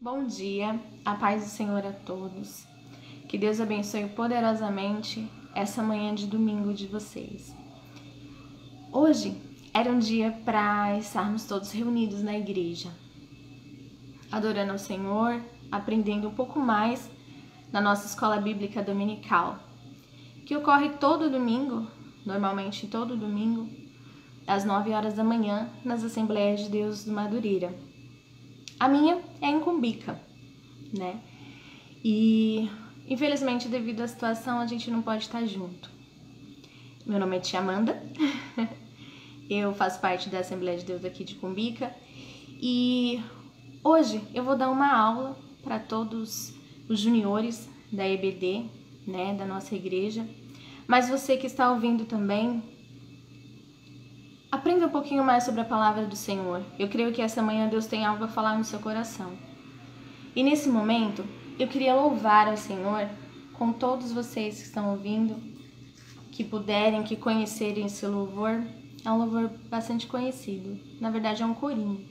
Bom dia, a paz do Senhor a todos. Que Deus abençoe poderosamente essa manhã de domingo de vocês. Hoje era um dia para estarmos todos reunidos na igreja, adorando ao Senhor, aprendendo um pouco mais na nossa escola bíblica dominical, que ocorre todo domingo, normalmente todo domingo, às 9 horas da manhã, nas Assembleias de Deus do Madureira. A minha é em Cumbica, né? E infelizmente, devido à situação, a gente não pode estar junto. Meu nome é Tia Amanda, eu faço parte da Assembleia de Deus aqui de Cumbica e hoje eu vou dar uma aula para todos os juniores da EBD, né, da nossa igreja. Mas você que está ouvindo também, aprenda um pouquinho mais sobre a palavra do Senhor. Eu creio que essa manhã Deus tem algo a falar no seu coração. E nesse momento, eu queria louvar ao Senhor com todos vocês que estão ouvindo, que puderem, que conhecerem esse louvor. É um louvor bastante conhecido. Na verdade, é um corinho.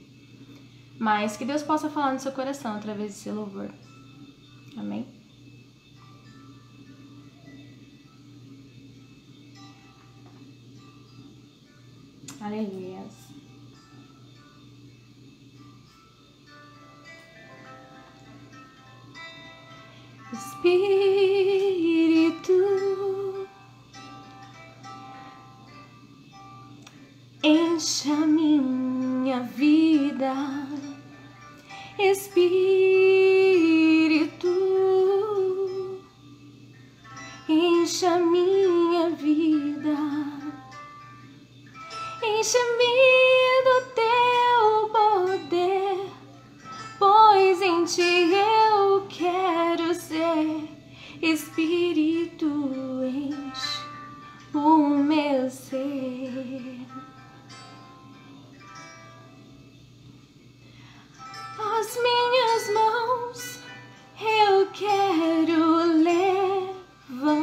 Mas que Deus possa falar no seu coração através desse louvor. Amém? Aleluia. Espírito, enche a minha vida. Espírito, enche a minha vida. Enche-me do teu poder, pois em ti eu quero ser. Espírito, enche o meu ser. As minhas mãos eu quero levantar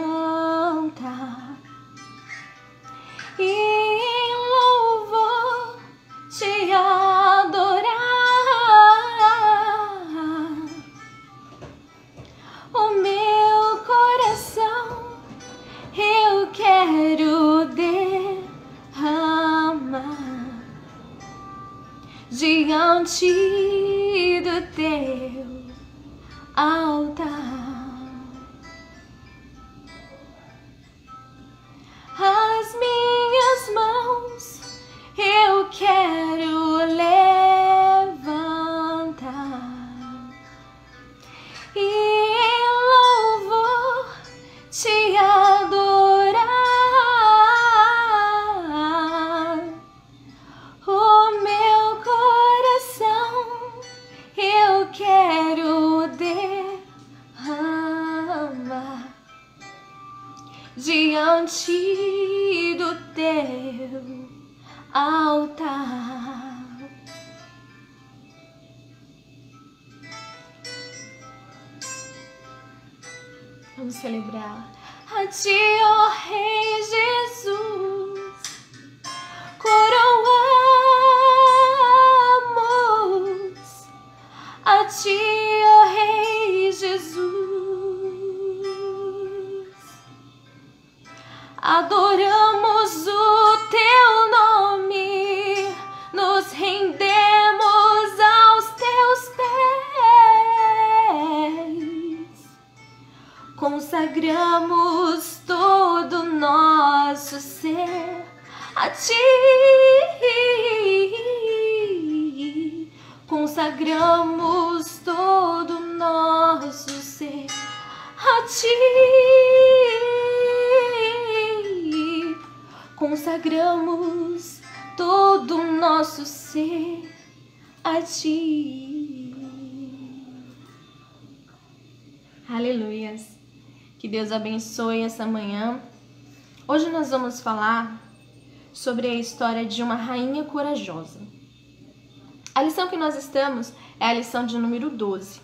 e te adorar. O meu coração eu quero derramar diante do teu altar. As minhas mãos eu quero levantar e em louvor te adorar. O meu coração eu quero derramar diante do teu altar. Vamos celebrar a ti, ó Rei Jesus, coroamos a ti, ó Rei Jesus, adoramos o teu nome, nos rendemos aos teus pés, consagramos todo o nosso ser a ti, consagramos todo o nosso ser a ti. Consagramos todo o nosso ser a ti. Aleluias. Que Deus abençoe essa manhã. Hoje nós vamos falar sobre a história de uma rainha corajosa. A lição que nós estamos é a lição de número 12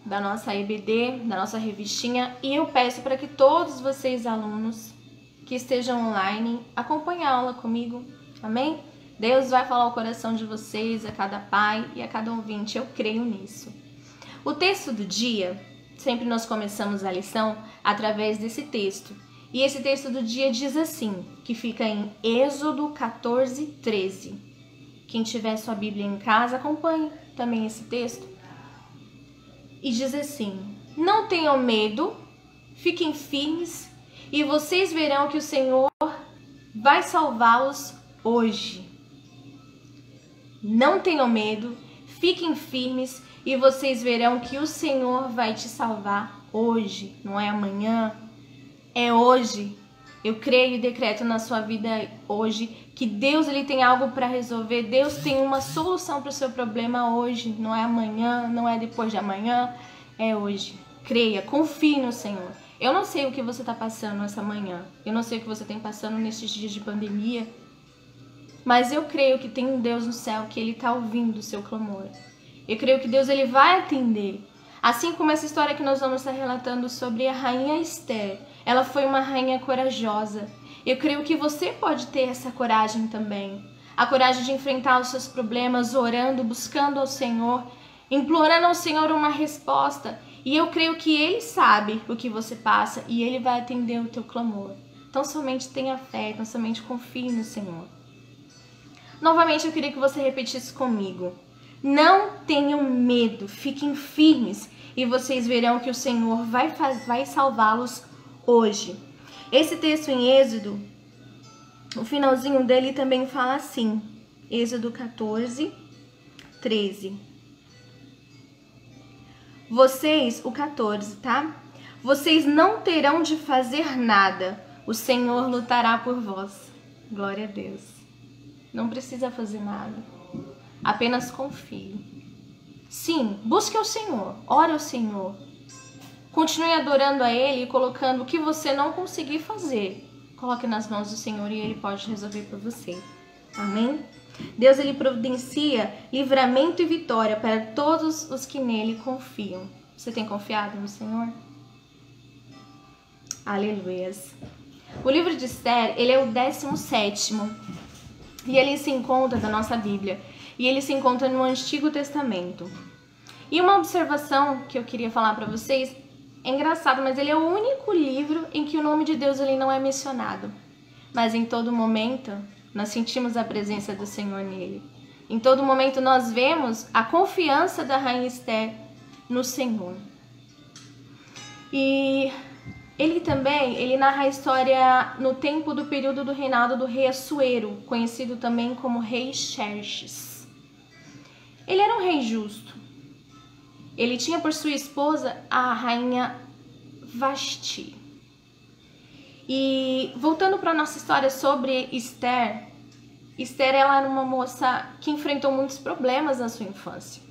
da nossa EBD, da nossa revistinha, e eu peço para que todos vocês alunos que estejam online acompanhem a aula comigo, amém? Deus vai falar o coração de vocês, a cada pai e a cada ouvinte. Eu creio nisso. O texto do dia, sempre nós começamos a lição através desse texto. E esse texto do dia diz assim, que fica em Êxodo 14, 13. Quem tiver sua Bíblia em casa, acompanhe também esse texto. E diz assim: não tenham medo, fiquem firmes, e vocês verão que o Senhor vai salvá-los hoje. Não tenham medo, fiquem firmes, e vocês verão que o Senhor vai te salvar hoje. Não é amanhã, é hoje. Eu creio e decreto na sua vida hoje que Deus ele tem algo para resolver. Deus tem uma solução para o seu problema hoje. Não é amanhã, não é depois de amanhã, é hoje. Creia, confie no Senhor. Eu não sei o que você está passando essa manhã. Eu não sei o que você tem passando nesses dias de pandemia. Mas eu creio que tem um Deus no céu que ele está ouvindo o seu clamor. Eu creio que Deus ele vai atender. Assim como essa história que nós vamos estar relatando sobre a rainha Esther. Ela foi uma rainha corajosa. Eu creio que você pode ter essa coragem também. A coragem de enfrentar os seus problemas, orando, buscando ao Senhor, implorando ao Senhor uma resposta. E eu creio que Ele sabe o que você passa e Ele vai atender o teu clamor. Então somente tenha fé, então somente confie no Senhor. Novamente eu queria que você repetisse comigo. Não tenham medo, fiquem firmes e vocês verão que o Senhor vai salvá-los hoje. Esse texto em Êxodo, o finalzinho dele também fala assim, Êxodo 14, 13. Vocês, o 14, tá? Vocês não terão de fazer nada, o Senhor lutará por vós. Glória a Deus. Não precisa fazer nada, apenas confie. Sim, busque ao Senhor, ore ao Senhor. Continue adorando a Ele e colocando o que você não conseguir fazer. Coloque nas mãos do Senhor e Ele pode resolver por você. Amém? Deus ele providencia livramento e vitória para todos os que nele confiam. Você tem confiado no Senhor? Aleluias. O livro de Esther, ele é o 17º. E ele se encontra da nossa Bíblia. E ele se encontra no Antigo Testamento. E uma observação que eu queria falar para vocês, é engraçado, mas ele é o único livro em que o nome de Deus ele não é mencionado. Mas em todo momento, nós sentimos a presença do Senhor nele. Em todo momento, nós vemos a confiança da rainha Esther no Senhor. E ele narra a história no tempo do período do reinado do rei Assuero, conhecido também como rei Xerxes. Ele era um rei justo. Ele tinha por sua esposa a rainha Vasti. E voltando para a nossa história sobre Esther, Esther ela era uma moça que enfrentou muitos problemas na sua infância.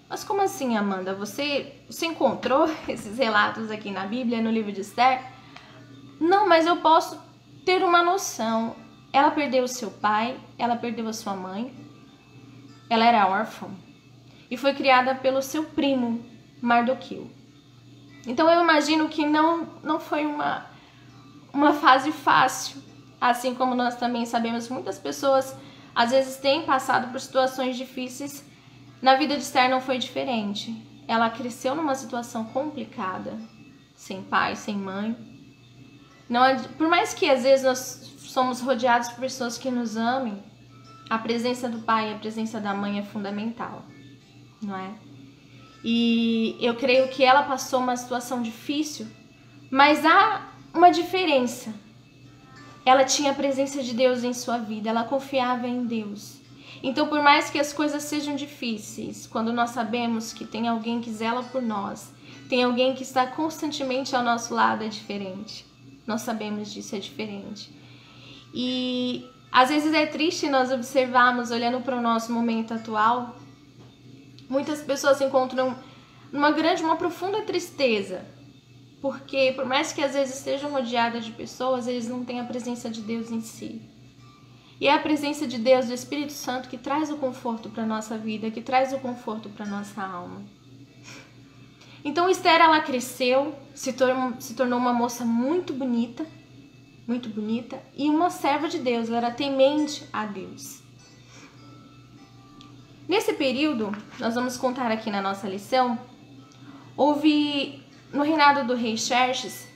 Mas como assim, Amanda? Você encontrou esses relatos aqui na Bíblia, no livro de Esther? Não, mas eu posso ter uma noção. Ela perdeu o seu pai, ela perdeu a sua mãe, ela era órfã e foi criada pelo seu primo, Mardoqueu. Então eu imagino que não foi uma fase fácil, assim como nós também sabemos que muitas pessoas às vezes têm passado por situações difíceis. Na vida de Esther não foi diferente. Ela cresceu numa situação complicada, sem pai, sem mãe. Por mais que às vezes nós somos rodeados por pessoas que nos amem, a presença do pai e a presença da mãe é fundamental, não é? E eu creio que ela passou uma situação difícil, mas há uma diferença. Ela tinha a presença de Deus em sua vida, ela confiava em Deus. Então, por mais que as coisas sejam difíceis, quando nós sabemos que tem alguém que zela por nós, tem alguém que está constantemente ao nosso lado, é diferente. Nós sabemos disso, é diferente. E às vezes é triste nós observarmos, olhando para o nosso momento atual, muitas pessoas se encontram uma profunda tristeza, porque por mais que às vezes estejam rodeadas de pessoas, eles não têm a presença de Deus em si. E é a presença de Deus, do Espírito Santo, que traz o conforto para a nossa vida, que traz o conforto para a nossa alma. Então Esther, ela cresceu, se tornou uma moça muito bonita, e uma serva de Deus, ela era temente a Deus. Nesse período, nós vamos contar aqui na nossa lição, houve no reinado do rei Xerxes,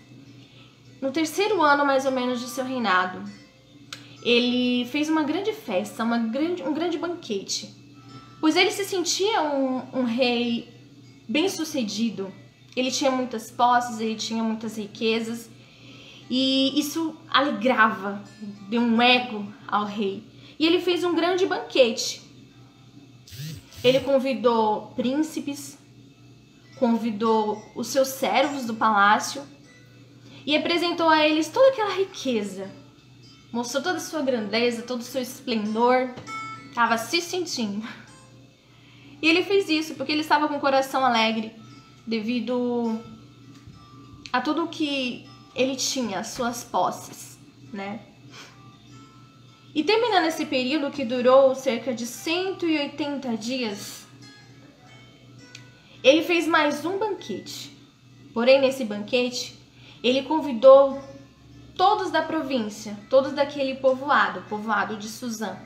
no 3º ano mais ou menos de seu reinado, ele fez uma grande festa, um grande banquete, pois ele se sentia um rei bem-sucedido. Ele tinha muitas posses, ele tinha muitas riquezas, e isso alegrava, deu um ego ao rei. E ele fez um grande banquete. Ele convidou príncipes, convidou os seus servos do palácio e apresentou a eles toda aquela riqueza. Mostrou toda a sua grandeza, todo o seu esplendor. Estava se sentindo. E ele fez isso porque ele estava com o coração alegre devido a tudo que ele tinha, as suas posses, né? E terminando esse período que durou cerca de 180 dias, ele fez mais um banquete. Porém, nesse banquete, ele convidou todos da província, todos daquele povoado de Suzã.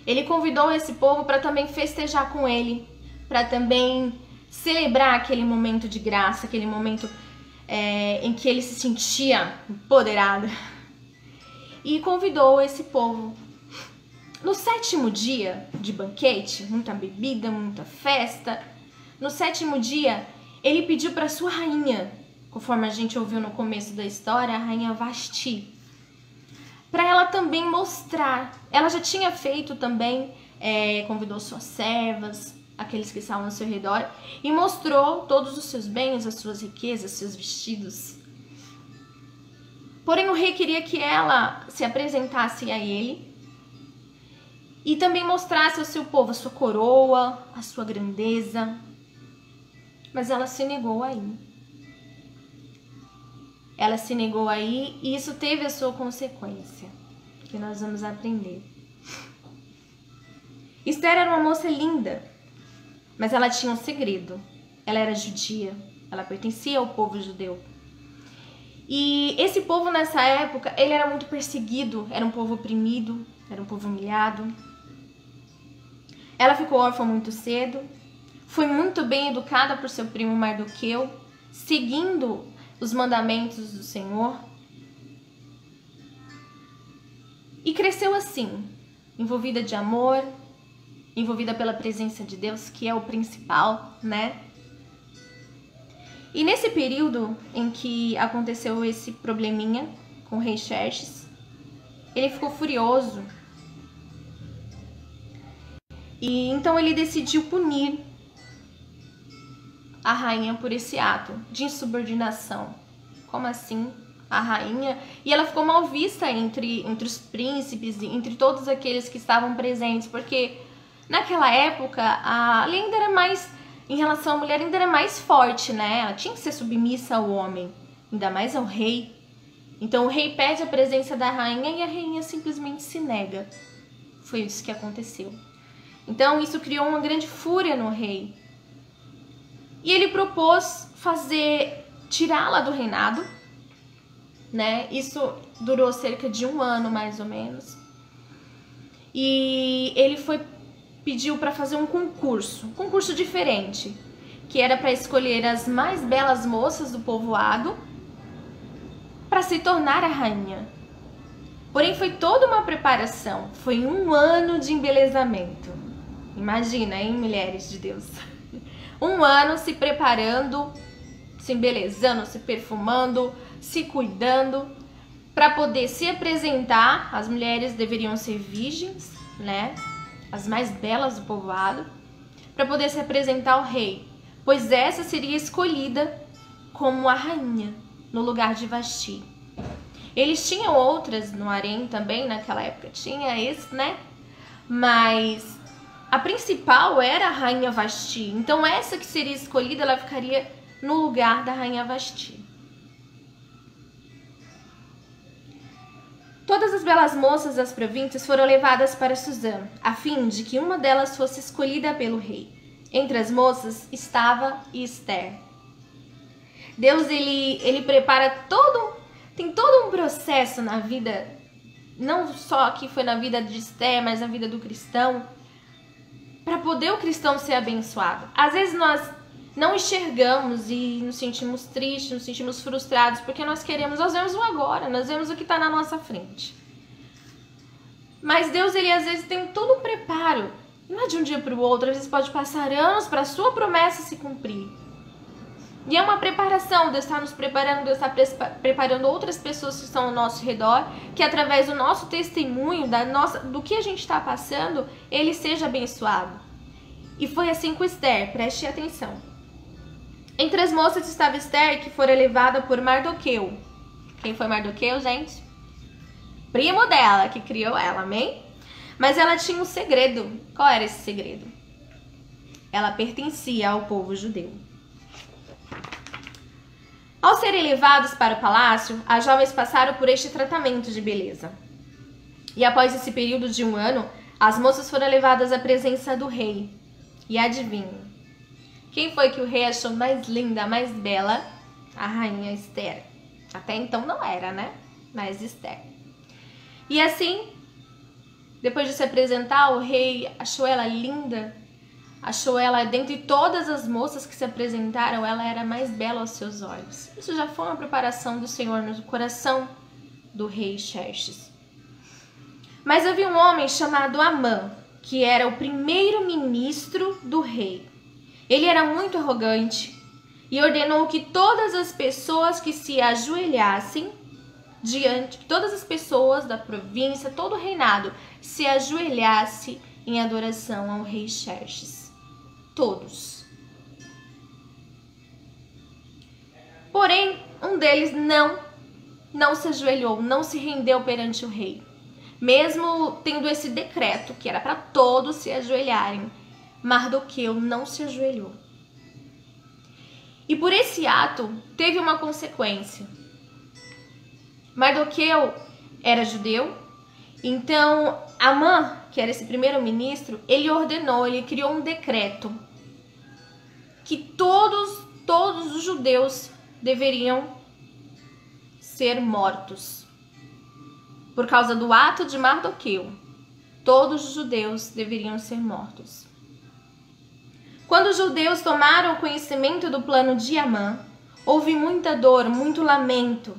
Ele convidou esse povo para também festejar com ele, para também celebrar aquele momento de graça, aquele momento em que ele se sentia empoderado. E convidou esse povo. No 7º dia de banquete, muita bebida, muita festa, no 7º dia, ele pediu para sua rainha, conforme a gente ouviu no começo da história, a rainha Vasti, para ela também mostrar. Ela já tinha feito também, convidou suas servas, aqueles que estavam ao seu redor, e mostrou todos os seus bens, as suas riquezas, seus vestidos. Porém, o rei queria que ela se apresentasse a ele e também mostrasse ao seu povo a sua coroa, a sua grandeza. Mas ela se negou a ir. Ela se negou a ir e isso teve a sua consequência, que nós vamos aprender. Esther era uma moça linda, mas ela tinha um segredo. Ela era judia, ela pertencia ao povo judeu. E esse povo nessa época, ele era muito perseguido, era um povo oprimido, era um povo humilhado. Ela ficou órfã muito cedo, foi muito bem educada por seu primo Mardoqueu, seguindo os mandamentos do Senhor. E cresceu assim, envolvida de amor, envolvida pela presença de Deus, que é o principal, né? E nesse período em que aconteceu esse probleminha com o rei Xerxes, ele ficou furioso. E então ele decidiu punir a rainha por esse ato de insubordinação. Como assim? A rainha? E ela ficou mal vista entre os príncipes, entre todos aqueles que estavam presentes, porque naquela época a lei ainda era mais, em relação à mulher, ainda era mais forte, né? Ela tinha que ser submissa ao homem, ainda mais ao rei. Então o rei pede a presença da rainha e a rainha simplesmente se nega. Foi isso que aconteceu. Então isso criou uma grande fúria no rei. E ele propôs tirá-la do reinado, né? Isso durou cerca de 1 ano, mais ou menos. E ele pediu para fazer um concurso diferente, que era para escolher as mais belas moças do povoado para se tornar a rainha. Porém, foi toda uma preparação, foi 1 ano de embelezamento. Imagina, hein, mulheres de Deus? 1 ano se preparando, se embelezando, se perfumando, se cuidando, para poder se apresentar. As mulheres deveriam ser virgens, né? As mais belas do povoado, para poder se apresentar ao rei, pois essa seria escolhida como a rainha, no lugar de Vasti. Eles tinham outras no harém também, naquela época tinha esse, né? Mas a principal era a rainha Vasti. Então essa que seria escolhida, ela ficaria no lugar da rainha Vasti. Todas as belas moças das províncias foram levadas para Suzã, a fim de que uma delas fosse escolhida pelo rei. Entre as moças estava Esther. Deus, ele prepara tem todo um processo na vida, não só que foi na vida de Esther, mas na vida do cristão, para poder o cristão ser abençoado. Às vezes nós não enxergamos e nos sentimos tristes, nos sentimos frustrados, porque nós vemos o agora, nós vemos o que está na nossa frente. Mas Deus, ele às vezes tem todo um preparo. Não é de um dia para o outro, às vezes pode passar anos para a sua promessa se cumprir. E é uma preparação, Deus está nos preparando, Deus está preparando outras pessoas que estão ao nosso redor, que através do nosso testemunho, do que a gente está passando, ele seja abençoado. E foi assim com Esther, preste atenção. Entre as moças estava Esther, que fora levada por Mardoqueu. Quem foi Mardoqueu, gente? Primo dela, que criou ela, amém? Mas ela tinha um segredo. Qual era esse segredo? Ela pertencia ao povo judeu. Ao serem levados para o palácio, as jovens passaram por este tratamento de beleza. E após esse período de 1 ano, as moças foram levadas à presença do rei. E adivinha? Quem foi que o rei achou mais linda, mais bela? A rainha Esther. Até então não era, né? Mas Esther. E assim, depois de se apresentar, o rei achou ela linda, achou ela, dentre todas as moças que se apresentaram, ela era mais bela aos seus olhos. Isso já foi uma preparação do Senhor no coração do rei Xerxes. Mas havia um homem chamado Amã, que era o primeiro-ministro do rei. Ele era muito arrogante e ordenou que todas as pessoas que se ajoelhassem diante, que todas as pessoas da província, todo o reinado, se ajoelhasse em adoração ao rei Xerxes. Todos. Porém, um deles não se ajoelhou, não se rendeu perante o rei. Mesmo tendo esse decreto, que era para todos se ajoelharem, Mardoqueu não se ajoelhou. E por esse ato, teve uma consequência. Mardoqueu era judeu, então Amã, que era esse primeiro-ministro, ele ordenou, ele criou um decreto que todos os judeus deveriam ser mortos. Por causa do ato de Mardoqueu, todos os judeus deveriam ser mortos. Quando os judeus tomaram conhecimento do plano de Amã, houve muita dor, muito lamento,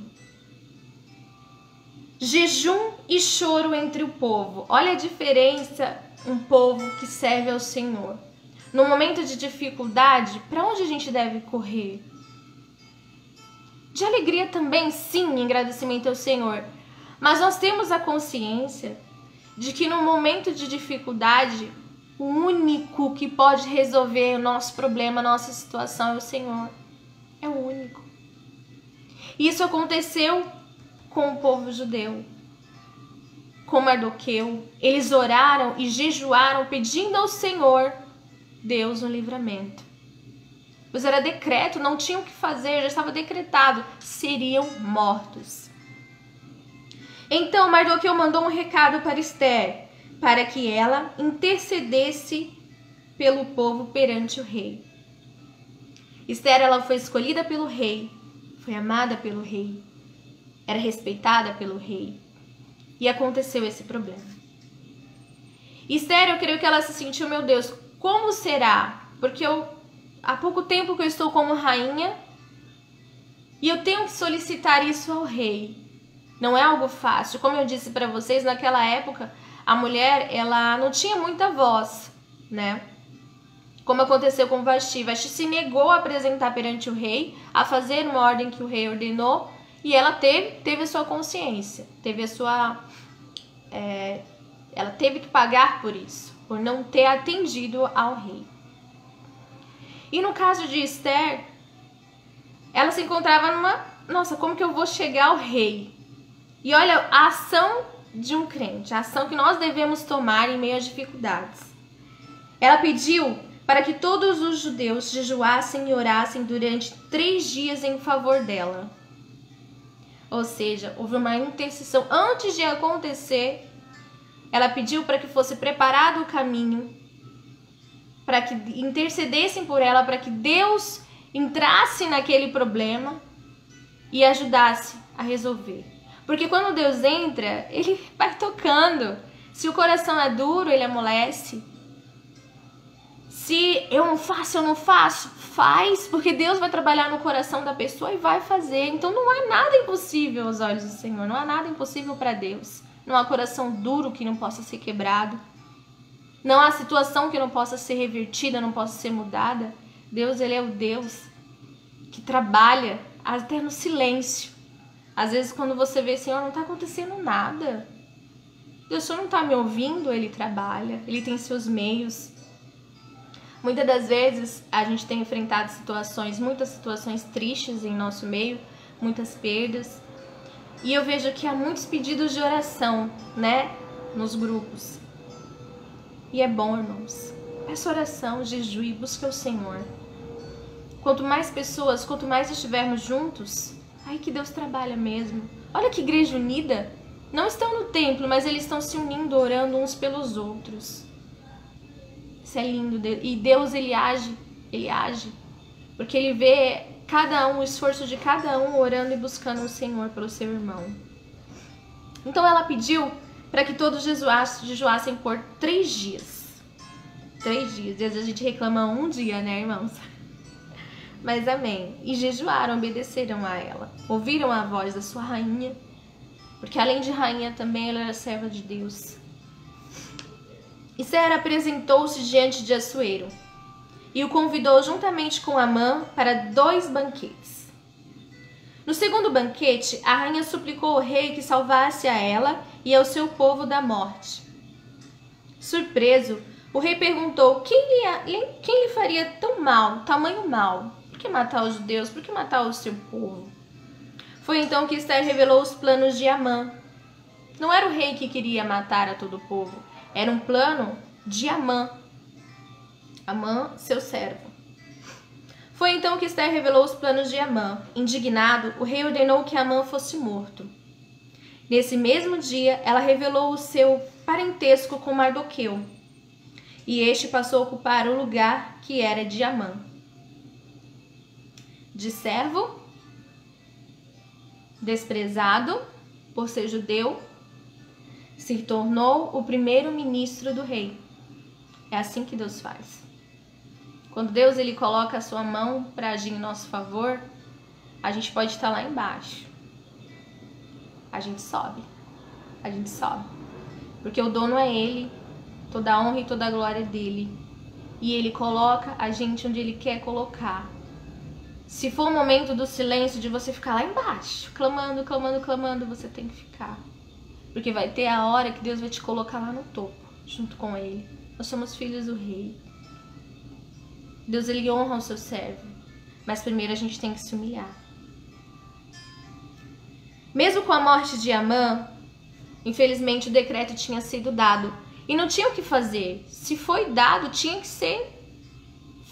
jejum e choro entre o povo. Olha a diferença, um povo que serve ao Senhor. No momento de dificuldade, para onde a gente deve correr? De alegria também, sim, em agradecimento ao Senhor. Mas nós temos a consciência de que no momento de dificuldade, o único que pode resolver o nosso problema, a nossa situação é o Senhor. É o único. Isso aconteceu com o povo judeu, com Mardoqueu. Eles oraram e jejuaram pedindo ao Senhor Deus um livramento. Pois era decreto, não tinham o que fazer, já estava decretado, seriam mortos. Então Mardoqueu mandou um recado para Esther, para que ela intercedesse pelo povo perante o rei. Esther, ela foi escolhida pelo rei, foi amada pelo rei, era respeitada pelo rei. E aconteceu esse problema. Esther, eu creio que ela se sentiu, meu Deus, como será? Porque há pouco tempo que eu estou como rainha e eu tenho que solicitar isso ao rei. Não é algo fácil. Como eu disse para vocês, naquela época, a mulher, ela não tinha muita voz, né? Como aconteceu com Vasti. Vasti se negou a apresentar perante o rei, a fazer uma ordem que o rei ordenou, e ela teve a sua consciência, ela teve que pagar por isso, por não ter atendido ao rei. E no caso de Esther, ela se encontrava nossa, como que eu vou chegar ao rei? E olha, a ação de um crente, a ação que nós devemos tomar em meio às dificuldades. Ela pediu para que todos os judeus jejuassem e orassem durante 3 dias em favor dela. Ou seja, houve uma intercessão. Antes de acontecer, ela pediu para que fosse preparado o caminho, para que intercedessem por ela, para que Deus entrasse naquele problema e ajudasse a resolver. Porque quando Deus entra, Ele vai tocando. Se o coração é duro, Ele amolece. Se eu não faço, faz, porque Deus vai trabalhar no coração da pessoa e vai fazer. Então não há nada impossível aos olhos do Senhor, não há nada impossível para Deus. Não há coração duro que não possa ser quebrado. Não há situação que não possa ser revertida, não possa ser mudada. Deus, ele é o Deus que trabalha até no silêncio. Às vezes quando você vê, Senhor, não está acontecendo nada. Deus só não está me ouvindo, ele trabalha, ele tem seus meios. Muitas das vezes a gente tem enfrentado muitas situações tristes em nosso meio, muitas perdas. E eu vejo que há muitos pedidos de oração, né, nos grupos. E é bom, irmãos. Peça oração, jejue, busque o Senhor. Quanto mais pessoas, quanto mais estivermos juntos, aí que Deus trabalha mesmo. Olha que igreja unida. Não estão no templo, mas eles estão se unindo, orando uns pelos outros. Isso é lindo. E Deus, ele age, porque ele vê cada um, o esforço de cada um orando e buscando o Senhor pelo seu irmão. Então ela pediu para que todos jejuassem por 3 dias. 3 dias. Às vezes a gente reclama um dia, né, irmãos? Mas amém. E jejuaram, obedeceram a ela. Ouviram a voz da sua rainha, porque além de rainha também ela era serva de Deus. Esther apresentou-se diante de Assuero e o convidou juntamente com Amã para 2 banquetes. No segundo banquete, a rainha suplicou ao rei que salvasse a ela e ao seu povo da morte. Surpreso, o rei perguntou quem lhe faria tamanho mal? Por que matar os judeus? Por que matar o seu povo? Foi então que Esther revelou os planos de Amã. Não era o rei que queria matar a todo o povo. Era um plano de Amã. Amã, seu servo. Foi então que Esther revelou os planos de Amã. Indignado, o rei ordenou que Amã fosse morto. Nesse mesmo dia, ela revelou o seu parentesco com Mardoqueu. E este passou a ocupar o lugar que era de Amã. De servo, desprezado por ser judeu, se tornou o primeiro-ministro do rei. É assim que Deus faz. Quando Deus ele coloca a sua mão para agir em nosso favor, a gente pode estar lá embaixo. A gente sobe. Porque o dono é ele, toda a honra e toda a glória é dele. E ele coloca a gente onde ele quer colocar. Se for o momento do silêncio, de você ficar lá embaixo, clamando, você tem que ficar. Porque vai ter a hora que Deus vai te colocar lá no topo, junto com ele. Nós somos filhos do rei. Deus, ele honra o seu servo. Mas primeiro a gente tem que se humilhar. Mesmo com a morte de Amã, infelizmente o decreto tinha sido dado. E não tinha o que fazer. Se foi dado, tinha que ser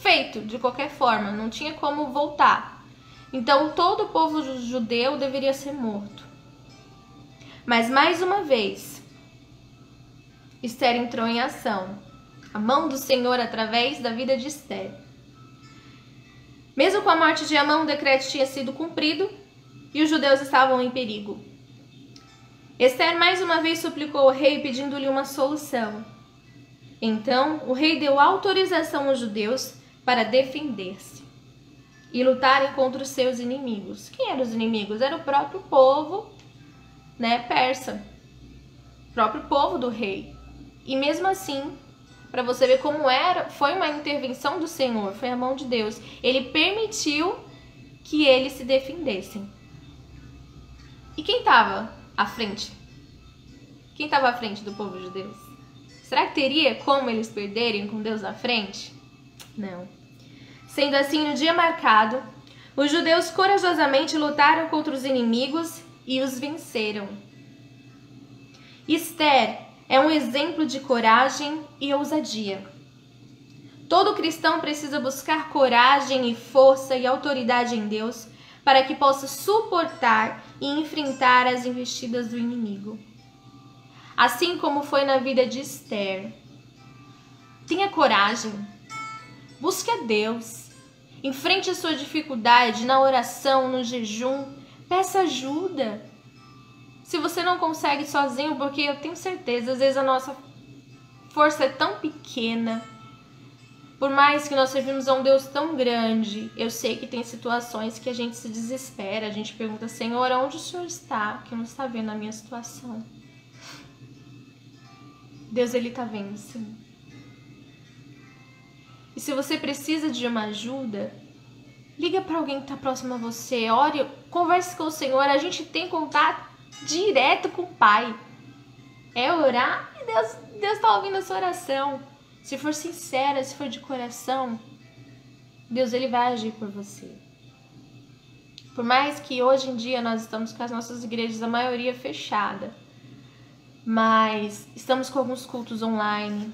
feito de qualquer forma. Não tinha como voltar. Então todo o povo judeu deveria ser morto. Mas mais uma vez, Esther entrou em ação. A mão do Senhor através da vida de Esther. Mesmo com a morte de Amã, o decreto tinha sido cumprido e os judeus estavam em perigo. Esther mais uma vez suplicou ao rei pedindo-lhe uma solução. Então o rei deu autorização aos judeus para defender-se e lutarem contra os seus inimigos. Quem eram os inimigos? Era o próprio povo, persa, próprio povo do rei. E mesmo assim, para você ver como foi uma intervenção do Senhor, foi a mão de Deus. Ele permitiu que eles se defendessem. E quem estava à frente? Quem estava à frente do povo de Deus? Será que teria como eles perderem com Deus à frente? Não. Sendo assim, no dia marcado, os judeus corajosamente lutaram contra os inimigos e os venceram. Esther é um exemplo de coragem e ousadia. Todo cristão precisa buscar coragem e força e autoridade em Deus para que possa suportar e enfrentar as investidas do inimigo. Assim como foi na vida de Esther. Tenha coragem. Busque a Deus. Enfrente a sua dificuldade na oração, no jejum. Peça ajuda. Se você não consegue sozinho, porque eu tenho certeza, às vezes a nossa força é tão pequena. Por mais que nós servimos a um Deus tão grande, eu sei que tem situações que a gente se desespera, a gente pergunta, Senhor, onde o Senhor está? Que não está vendo a minha situação. Deus, Ele está vendo, sim. E se você precisa de uma ajuda, liga para alguém que está próximo a você, ore, converse com o Senhor. A gente tem contato direto com o Pai. É orar e Deus está ouvindo a sua oração. Se for sincera, se for de coração, Deus, Ele vai agir por você. Por mais que hoje em dia nós estamos com as nossas igrejas, a maioria fechada, mas estamos com alguns cultos online,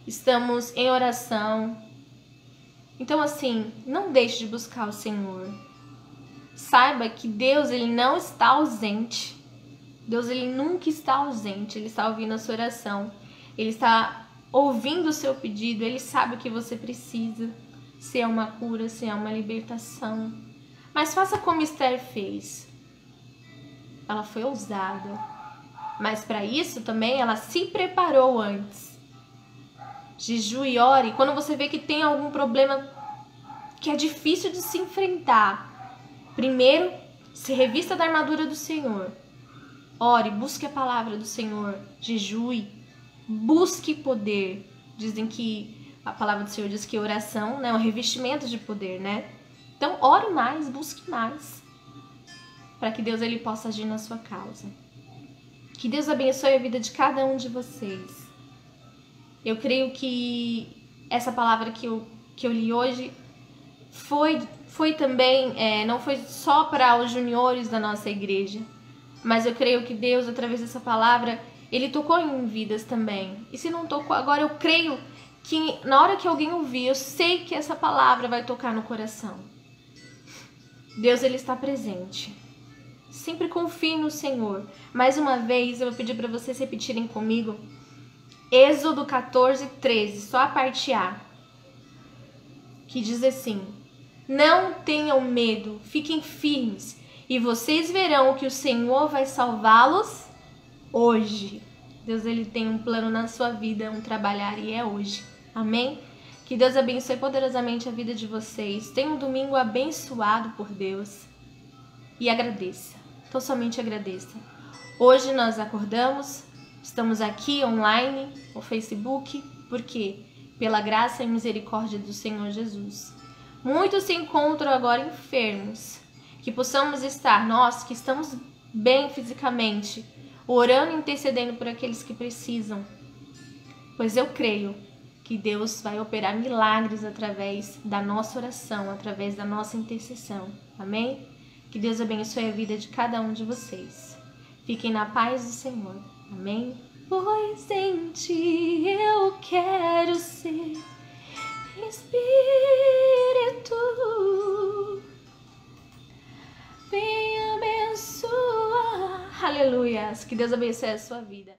estamos em oração. Então, assim, não deixe de buscar o Senhor. Saiba que Deus, Ele não está ausente. Deus, Ele nunca está ausente. Ele está ouvindo a sua oração. Ele está ouvindo o seu pedido. Ele sabe o que você precisa. Se é uma cura, se é uma libertação. Mas faça como Esther fez. Ela foi ousada. Mas para isso também ela se preparou antes. Jejue e ore. Quando você vê que tem algum problema que é difícil de se enfrentar, primeiro se revista da armadura do Senhor. Ore, busque a palavra do Senhor. Jejue, busque poder. Dizem que a palavra do Senhor diz que oração, né, é um revestimento de poder, né? Então ore mais, busque mais, para que Deus, Ele possa agir na sua causa. Que Deus abençoe a vida de cada um de vocês. Eu creio que essa palavra que eu li hoje foi também, não foi só para os juniores da nossa igreja, mas eu creio que Deus, através dessa palavra, Ele tocou em vidas também. E se não tocou agora, eu creio que na hora que alguém ouvir, eu sei que essa palavra vai tocar no coração. Deus, Ele está presente. Sempre confie no Senhor. Mais uma vez, eu vou pedir para vocês repetirem comigo Êxodo 14:13, só a parte A, que diz assim: não tenham medo, fiquem firmes, e vocês verão que o Senhor vai salvá-los hoje. Deus, Ele tem um plano na sua vida, um trabalhar, e é hoje. Amém? Que Deus abençoe poderosamente a vida de vocês. Tenha um domingo abençoado por Deus. E agradeça. Então somente agradeça. Hoje nós acordamos, estamos aqui online, no Facebook, porque pela graça e misericórdia do Senhor Jesus. Muitos se encontram agora enfermos. Que possamos estar, nós que estamos bem fisicamente, orando e intercedendo por aqueles que precisam. Pois eu creio que Deus vai operar milagres através da nossa oração, através da nossa intercessão. Amém? Que Deus abençoe a vida de cada um de vocês. Fiquem na paz do Senhor. Amém? Pois em Ti eu quero ser Espírito. Vem abençoar. Aleluia. Que Deus abençoe a sua vida.